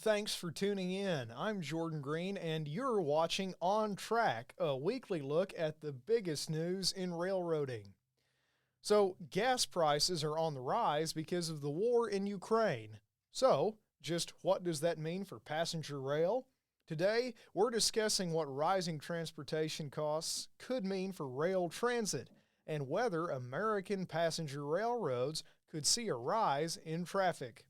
thanks for tuning in. I'm Jordan Green, and you're watching On Track, a weekly look at the biggest news in railroading. So, gas prices are on the rise because of the war in Ukraine. So, just what does that mean for passenger rail? Today, we're discussing what rising transportation costs could mean for rail transit and whether American passenger railroads could see a rise in traffic.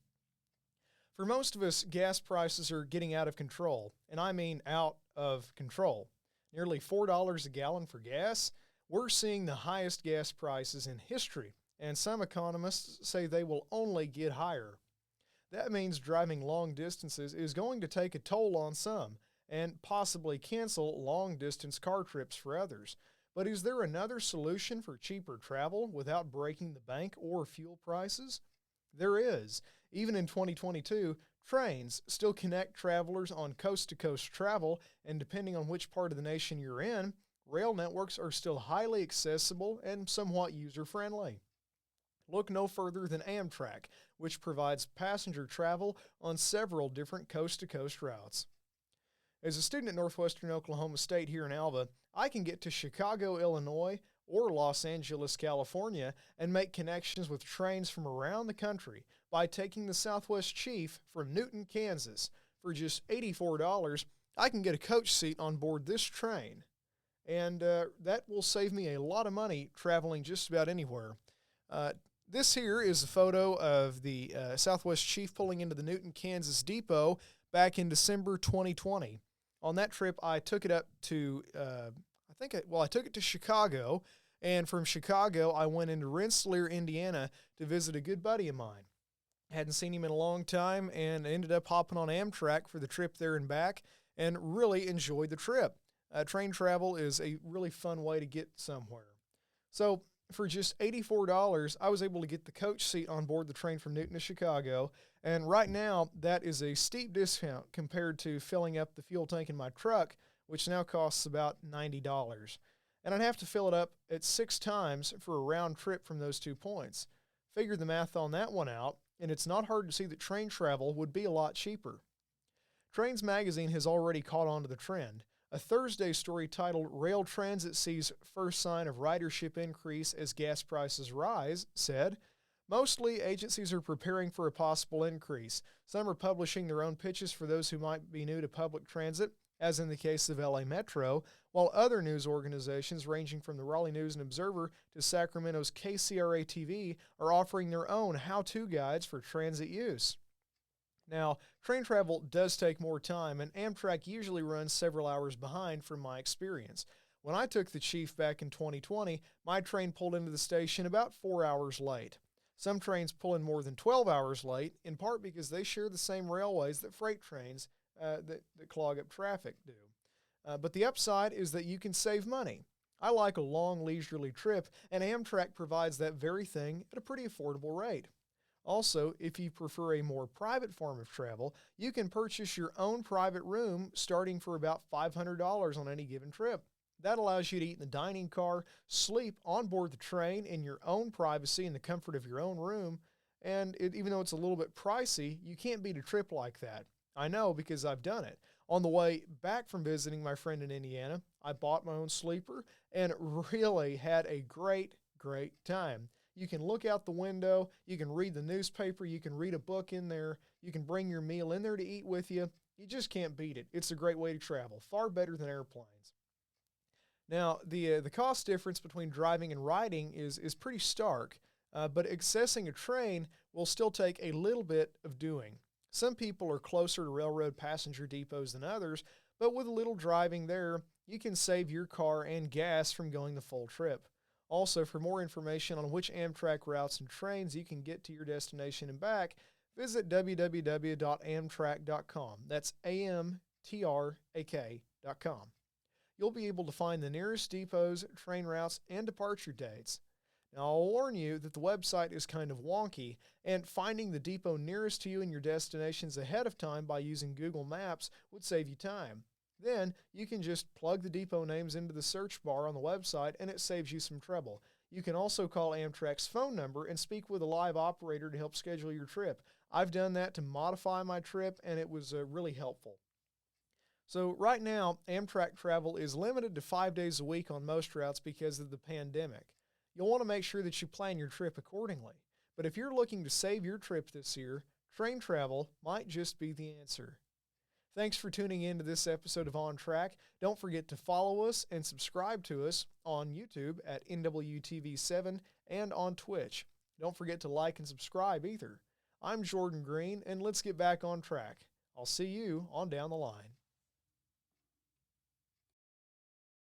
For most of us, gas prices are getting out of control, and I mean out of control. Nearly $4 a gallon for gas. We're seeing the highest gas prices in history, and some economists say they will only get higher. That means driving long distances is going to take a toll on some, and possibly cancel long-distance car trips for others. But is there another solution for cheaper travel without breaking the bank or fuel prices? There is. Even in 2022, trains still connect travelers on coast-to-coast travel, and depending on which part of the nation you're in, rail networks are still highly accessible and somewhat user-friendly. Look no further than Amtrak, which provides passenger travel on several different coast-to-coast routes. As a student at Northwestern Oklahoma State here in Alva, I can get to Chicago, Illinois, or Los Angeles, California, and make connections with trains from around the country by taking the Southwest Chief from Newton, Kansas. For just $84, I can get a coach seat on board this train, and that will save me a lot of money traveling just about anywhere. This here is a photo of the Southwest Chief pulling into the Newton, Kansas depot back in December 2020. On that trip, I took it up to, I took it to Chicago, and from Chicago, I went into Rensselaer, Indiana to visit a good buddy of mine. Hadn't seen him in a long time, and ended up hopping on Amtrak for the trip there and back, and really enjoyed the trip. Train travel is a really fun way to get somewhere. So, for just $84, I was able to get the coach seat on board the train from Newton to Chicago, and right now, that is a steep discount compared to filling up the fuel tank in my truck, which now costs about $90. And I'd have to fill it up at 6 times for a round trip from those 2 points. Figure the math on that one out, and it's not hard to see that train travel would be a lot cheaper. Trains Magazine has already caught on to the trend. A Thursday story titled "Rail Transit Sees First Sign of Ridership Increase as Gas Prices Rise" said, "Mostly, agencies are preparing for a possible increase. Some are publishing their own pitches for those who might be new to public transit, as in the case of LA Metro, while other news organizations ranging from the Raleigh News and Observer to Sacramento's KCRA-TV are offering their own how-to guides for transit use." Now, train travel does take more time, and Amtrak usually runs several hours behind from my experience. When I took the Chief back in 2020, my train pulled into the station about 4 hours late. Some trains pull in more than 12 hours late, in part because they share the same railways that freight trains that clog up traffic do. But the upside is that you can save money. I like a long leisurely trip, and Amtrak provides that very thing at a pretty affordable rate. Also, if you prefer a more private form of travel, you can purchase your own private room starting for about $500 on any given trip. That allows you to eat in the dining car, sleep on board the train in your own privacy in the comfort of your own room, and even though it's a little bit pricey, you can't beat a trip like that. I know because I've done it. On the way back from visiting my friend in Indiana, I bought my own sleeper and really had a great time. You can look out the window, you can read the newspaper, you can read a book in there, you can bring your meal in there to eat with you. You just can't beat it. It's a great way to travel, far better than airplanes. Now, the cost difference between driving and riding is pretty stark, but accessing a train will still take a little bit of doing. Some people are closer to railroad passenger depots than others, but with a little driving there, you can save your car and gas from going the full trip. Also, for more information on which Amtrak routes and trains you can get to your destination and back, visit www.amtrak.com. That's AMTRAK.com. You'll be able to find the nearest depots, train routes, and departure dates. Now, I'll warn you that the website is kind of wonky, and finding the depot nearest to you and your destinations ahead of time by using Google Maps would save you time. Then, you can just plug the depot names into the search bar on the website, and it saves you some trouble. You can also call Amtrak's phone number and speak with a live operator to help schedule your trip. I've done that to modify my trip, and it was really helpful. So right now, Amtrak travel is limited to 5 days a week on most routes because of the pandemic. You'll want to make sure that you plan your trip accordingly. But if you're looking to save your trip this year, train travel might just be the answer. Thanks for tuning in to this episode of On Track. Don't forget to follow us and subscribe to us on YouTube at NWTV7 and on Twitch. Don't forget to like and subscribe either. I'm Jordan Green, and let's get back on track. I'll see you on down the line.